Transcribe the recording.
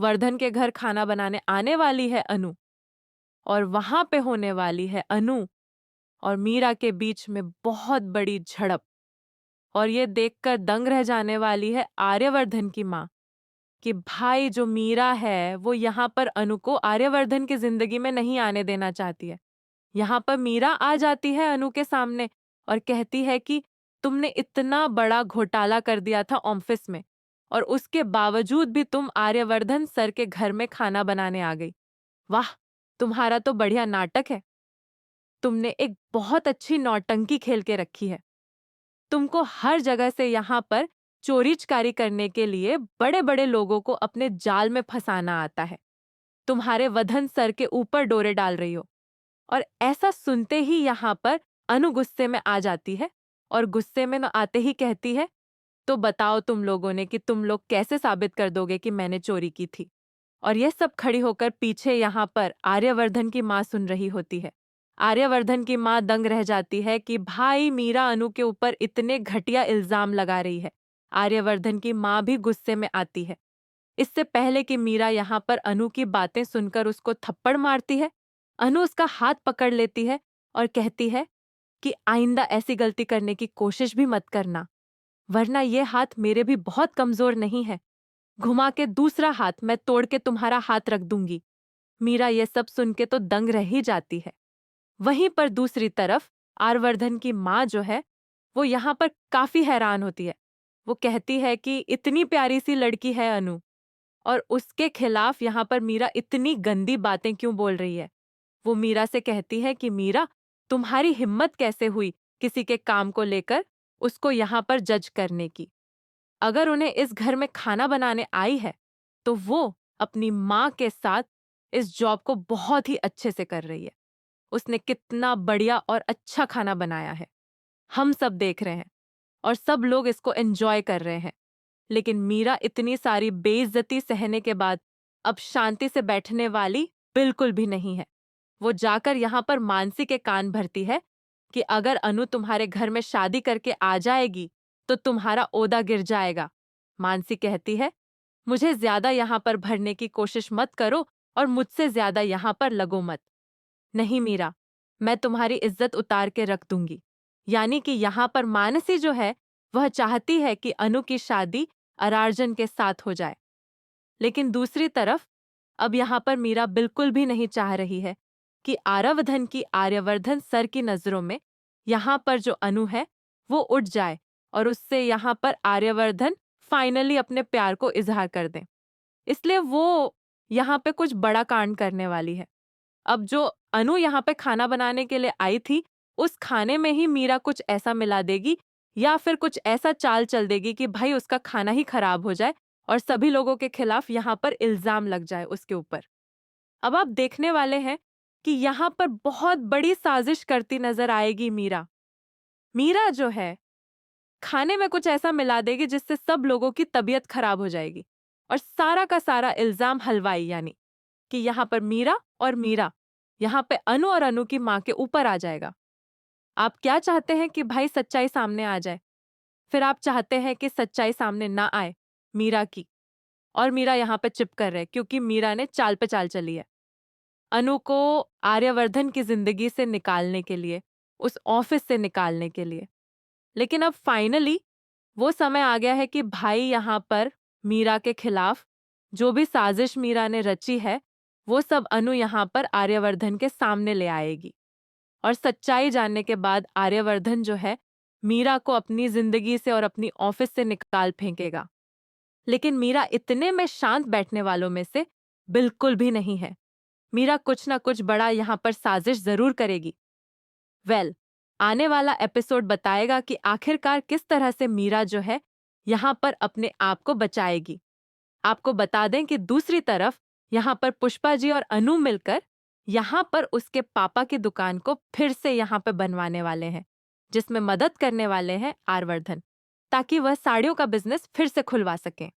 वर्धन के घर खाना बनाने आने वाली है अनु, और वहां पे होने वाली है अनु और मीरा के बीच में बहुत बड़ी झड़प। और ये देखकर दंग रह जाने वाली है आर्यवर्धन की माँ कि भाई जो मीरा है वो यहाँ पर अनु को आर्यवर्धन की जिंदगी में नहीं आने देना चाहती है। यहाँ पर मीरा आ जाती है अनु के सामने और कहती है कि तुमने इतना बड़ा घोटाला कर दिया था ऑफिस में, और उसके बावजूद भी तुम आर्यवर्धन सर के घर में खाना बनाने आ गई। वाह, तुम्हारा तो बढ़िया नाटक है। तुमने एक बहुत अच्छी नौटंकी खेल के रखी है। तुमको हर जगह से यहाँ पर चोरी चकारी करने के लिए बड़े बड़े लोगों को अपने जाल में फंसाना आता है। तुम्हारे वधन सर के ऊपर डोरे डाल रही हो। और ऐसा सुनते ही यहाँ पर अनु गुस्से में आ जाती है और गुस्से में न आते ही कहती है, तो बताओ तुम लोगों ने कि तुम लोग कैसे साबित कर दोगे कि मैंने चोरी की थी। और यह सब खड़ी होकर पीछे यहाँ पर आर्यवर्धन की माँ सुन रही होती है। आर्यवर्धन की माँ दंग रह जाती है कि भाई मीरा अनु के ऊपर इतने घटिया इल्जाम लगा रही है। आर्यवर्धन की माँ भी गुस्से में आती है। इससे पहले कि मीरा यहाँ पर अनु की बातें सुनकर उसको थप्पड़ मारती है, अनु उसका हाथ पकड़ लेती है और कहती है कि आइंदा ऐसी गलती करने की कोशिश भी मत करना, वरना ये हाथ मेरे भी बहुत कमजोर नहीं है। घुमा के दूसरा हाथ मैं तोड़ के तुम्हारा हाथ रख दूंगी। मीरा ये सब सुन के तो दंग रह ही जाती है। वहीं पर दूसरी तरफ आर्यवर्धन की माँ जो है वो यहाँ पर काफी हैरान होती है। वो कहती है कि इतनी प्यारी सी लड़की है अनु, और उसके खिलाफ यहाँ पर मीरा इतनी गंदी बातें क्यों बोल रही है। वो मीरा से कहती है कि मीरा, तुम्हारी हिम्मत कैसे हुई किसी के काम को लेकर उसको यहाँ पर जज करने की। अगर उन्हें इस घर में खाना बनाने आई है तो वो अपनी माँ के साथ इस जॉब को बहुत ही अच्छे से कर रही है। उसने कितना बढ़िया और अच्छा खाना बनाया है, हम सब देख रहे हैं और सब लोग इसको एंजॉय कर रहे हैं। लेकिन मीरा इतनी सारी बेइज्जती सहने के बाद अब शांति से बैठने वाली बिल्कुल भी नहीं है। वो जाकर यहाँ पर मानसी के कान भरती है कि अगर अनु तुम्हारे घर में शादी करके आ जाएगी तो तुम्हारा ओदा गिर जाएगा। मानसी कहती है, मुझे ज्यादा यहाँ पर भरने की कोशिश मत करो और मुझसे ज्यादा यहाँ पर लगो मत। नहीं मीरा, मैं तुम्हारी इज्जत उतार के रख दूंगी। यानी कि यहाँ पर मानसी जो है वह चाहती है कि अनु की शादी अरार्जन के साथ हो जाए। लेकिन दूसरी तरफ अब यहाँ पर मीरा बिल्कुल भी नहीं चाह रही है कि आर्यवर्धन की आर्यवर्धन सर की नजरों में यहाँ पर जो अनु है वो उठ जाए और उससे यहाँ पर आर्यवर्धन फाइनली अपने प्यार को इजहार कर दें। इसलिए वो यहाँ पे कुछ बड़ा कांड करने वाली है। अब जो अनु यहाँ पे खाना बनाने के लिए आई थी, उस खाने में ही मीरा कुछ ऐसा मिला देगी या फिर कुछ ऐसा चाल चल देगी कि भाई उसका खाना ही खराब हो जाए और सभी लोगों के खिलाफ यहाँ पर इल्जाम लग जाए उसके ऊपर। अब आप देखने वाले हैं कि यहाँ पर बहुत बड़ी साजिश करती नजर आएगी मीरा। मीरा जो है खाने में कुछ ऐसा मिला देगी जिससे सब लोगों की तबीयत खराब हो जाएगी और सारा का सारा इल्जाम हलवाई यानी कि यहाँ पर मीरा यहाँ पे अनु और अनु की माँ के ऊपर आ जाएगा। आप क्या चाहते हैं कि भाई सच्चाई सामने आ जाए, फिर आप चाहते हैं कि सच्चाई सामने ना आए मीरा की, और मीरा यहाँ पे चिप कर रहे क्योंकि मीरा ने चाल पे चाल चली है अनु को आर्यवर्धन की जिंदगी से निकालने के लिए, उस ऑफिस से निकालने के लिए। लेकिन अब फाइनली वो समय आ गया है कि भाई यहाँ पर मीरा के खिलाफ जो भी साजिश मीरा ने रची है वो सब अनु यहाँ पर आर्यवर्धन के सामने ले आएगी। और सच्चाई जानने के बाद आर्यवर्धन जो है मीरा को अपनी जिंदगी से और अपनी ऑफिस से निकाल फेंकेगा। लेकिन मीरा इतने में शांत बैठने वालों में से बिल्कुल भी नहीं है। मीरा कुछ ना कुछ बड़ा यहाँ पर साजिश जरूर करेगी। आने वाला एपिसोड बताएगा कि आखिरकार किस तरह से मीरा जो है यहाँ पर अपने आप को बचाएगी। आपको बता दें कि दूसरी तरफ यहाँ पर पुष्पा जी और अनु मिलकर यहाँ पर उसके पापा की दुकान को फिर से यहाँ पर बनवाने वाले हैं, जिसमें मदद करने वाले हैं आर्यवर्धन, ताकि वह साड़ियों का बिजनेस फिर से खुलवा सकें।